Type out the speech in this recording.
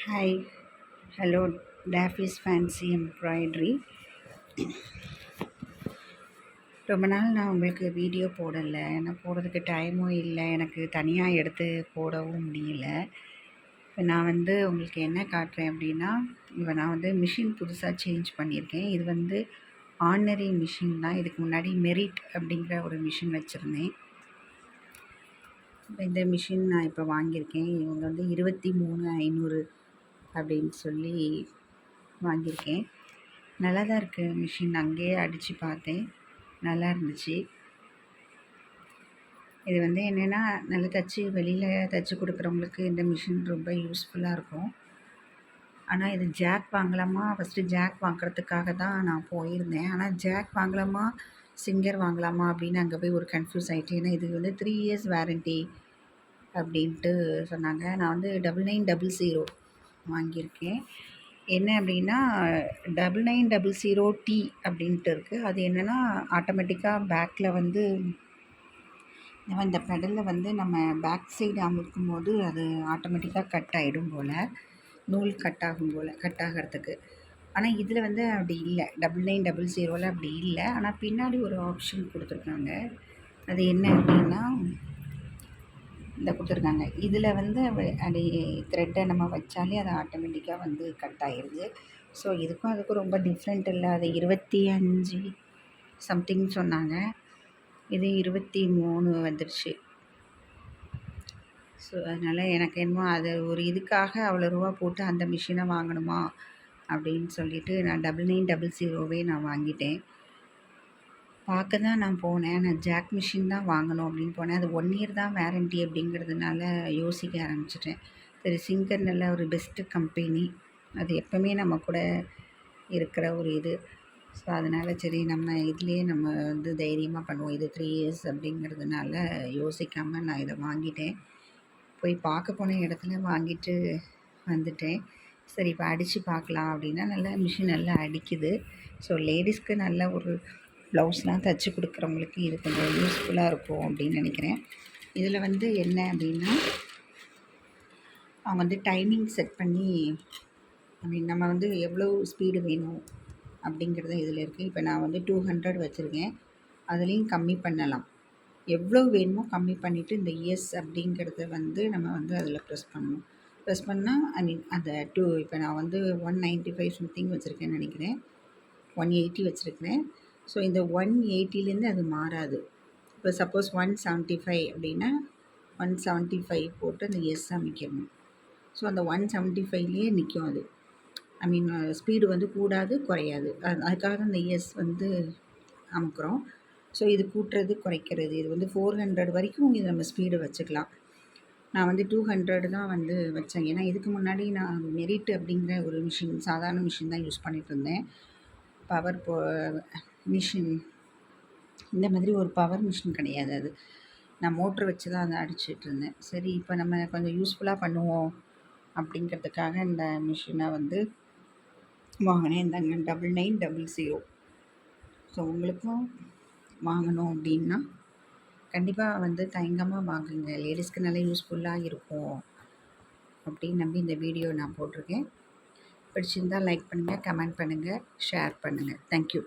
Hi, hello. டேஃபீஸ் fancy embroidery. ரொம்ப நாள் நான் உங்களுக்கு வீடியோ போடலை, ஏன்னா போடுறதுக்கு டைமும் இல்லை, எனக்கு தனியாக எடுத்து போடவும் முடியல. இப்போ நான் உங்களுக்கு என்ன காட்டுறேன் அப்படின்னா, இப்போ நான் மிஷின் புதுசாக சேஞ்ச் பண்ணியிருக்கேன். இது ஆர்டினரி மிஷின் தான். இதுக்கு முன்னாடி மெரிட் அப்படிங்கிற ஒரு மிஷின் வச்சுருந்தேன். இந்த மிஷின் நான் இப்போ வாங்கியிருக்கேன். இவங்க 23,500 அப்படின்னு சொல்லி வாங்கியிருக்கேன். நல்லா தான் இருக்குது மிஷின். அங்கேயே அடித்து பார்த்தேன், நல்லா இருந்துச்சு. இது என்னென்னா, நல்லா தைச்சி வெளியில் தைச்சி கொடுக்குறவங்களுக்கு இந்த மிஷின் ரொம்ப யூஸ்ஃபுல்லாக இருக்கும். ஆனால் இது ஜாக் வாங்கலாமா, ஃபஸ்ட்டு ஜாக் வாங்குறதுக்காக தான் நான் போயிருந்தேன். ஆனால் ஜாக் வாங்கலாமா, சிங்கர் வாங்கலாமா அப்படின்னு அங்கே போய் ஒரு கன்ஃபியூஸ் ஆகிட்டு. ஏன்னா இது 3 இயர்ஸ் வாரண்ட்டி அப்படின்ட்டு சொன்னாங்க. நான் 9900 வாங்கியிருக்கேன். என்ன அப்படின்னா 9900T அப்படின்ட்டு இருக்குது. அது என்னென்னா, ஆட்டோமேட்டிக்காக பேக்கில் இந்த பெடலில் நம்ம பேக் சைடு அமுக்கும் போது அது ஆட்டோமேட்டிக்காக கட் ஆகிடும் போல், நூல் கட் ஆகிறதுக்கு. ஆனால் இதில் அப்படி இல்லை. 9900 அப்படி இல்லை. ஆனால் பின்னாடி ஒரு ஆப்ஷன் கொடுத்துருக்காங்க. அது என்ன அப்படின்னா, இந்த கொடுத்துருக்காங்க. இதில் அப்படி த்ரெட்டை நம்ம வச்சாலே அது ஆட்டோமேட்டிக்காக கட் ஆகிடுது. ஸோ இதுக்கும் அதுக்கும் ரொம்ப டிஃப்ரெண்ட் இல்லை. அது 25 சம்திங் சொன்னாங்க, இது 23 வந்துடுச்சு. ஸோ அதனால் எனக்கு என்னமோ அது ஒரு இதுக்காக அவ்வளோ ரூபா போட்டு அந்த மிஷினை வாங்கணுமா அப்படின்னு சொல்லிவிட்டு நான் 9900 நான் வாங்கிட்டேன். பார்க்க தான் நான் போனேன். நான் ஜாக் மிஷின் தான் வாங்கணும் அப்படின்னு போனேன். அது 1 இயர் தான் வாரண்ட்டி அப்படிங்கிறதுனால யோசிக்க ஆரம்பிச்சிட்டேன். சரி, சிங்கர் நல்ல ஒரு பெஸ்ட்டு கம்பெனி, அது எப்போவுமே நம்ம கூட இருக்கிற ஒரு இது. ஸோ அதனால் சரி, நம்ம இதுலேயே நம்ம தைரியமாக பண்ணுவோம். இது 3 இயர்ஸ் அப்படிங்கிறதுனால யோசிக்காமல் நான் இதை வாங்கிட்டேன். போய் பார்க்க போன இடத்துல வாங்கிட்டு வந்துட்டேன். சரி, இப்போ அடித்து பார்க்கலாம் அப்படின்னா, நல்லா மிஷின் நல்லா அடிக்குது. ஸோ லேடிஸ்க்கு நல்ல ஒரு ப்ளவுஸ்லாம் தைச்சி கொடுக்குறவங்களுக்கு இது கொஞ்சம் யூஸ்ஃபுல்லாக இருக்கும் அப்படின்னு நினைக்கிறேன். இதில் என்ன அப்படின்னா, அவங்க டைமிங் செட் பண்ணி, நம்ம எவ்வளோ ஸ்பீடு வேணும் அப்படிங்கிறது இதில் இருக்குது. இப்போ நான் 200 வச்சுருக்கேன். அதுலேயும் கம்மி பண்ணலாம். எவ்வளோ வேணுமோ கம்மி பண்ணிவிட்டு இந்த எஸ் அப்படிங்கிறத நம்ம அதில் ப்ரெஸ் பண்ணணும். ப்ரெஸ் பண்ணால் அந்த இப்போ நான் 195 சம்திங் வச்சுருக்கேன்னு நினைக்கிறேன். 180 வச்சுருக்கிறேன். ஸோ இந்த 180லேருந்து அது மாறாது. இப்போ சப்போஸ் 175 அப்படின்னா 175 போட்டு அந்த எஸ் அமைக்கணும். ஸோ அந்த 175லேயே நிற்கும் அது. ஸ்பீடு கூடாது, குறையாது. அதுக்காக தான் இந்த எஸ் அமுக்குறோம். ஸோ இது கூட்டுறது, குறைக்கிறது. இது 400 வரைக்கும் இது நம்ம ஸ்பீடு வச்சுக்கலாம். நான் 200 தான் வச்சேன். ஏன்னா இதுக்கு முன்னாடி நான் மெரிட் அப்படிங்கிற ஒரு மிஷின், சாதாரண மிஷின் தான் யூஸ் பண்ணிகிட்டு இருந்தேன். பவர் மிஷின், இந்த மாதிரி ஒரு பவர் மிஷின் கிடையாது அது. நான் மோட்ரு வச்சு தான் அதை அடிச்சிட்டு இருந்தேன். சரி, இப்போ நம்ம கொஞ்சம் யூஸ்ஃபுல்லாக பண்ணுவோம் அப்படிங்கிறதுக்காக இந்த மிஷினை வாங்கினேன். இந்தாங்க 9900. ஸோ உங்களுக்கும் வாங்கணும் அப்படின்னா கண்டிப்பாக தயங்காமல் வாங்குங்க. லேடிஸ்க்கு நல்லா யூஸ்ஃபுல்லாக இருக்கும் அப்படின்னு நம்பி இந்த வீடியோ நான் போட்டிருக்கேன். பிடிச்சிருந்தால் லைக் பண்ணுங்கள், கமெண்ட் பண்ணுங்கள், ஷேர் பண்ணுங்கள். தேங்க்யூ.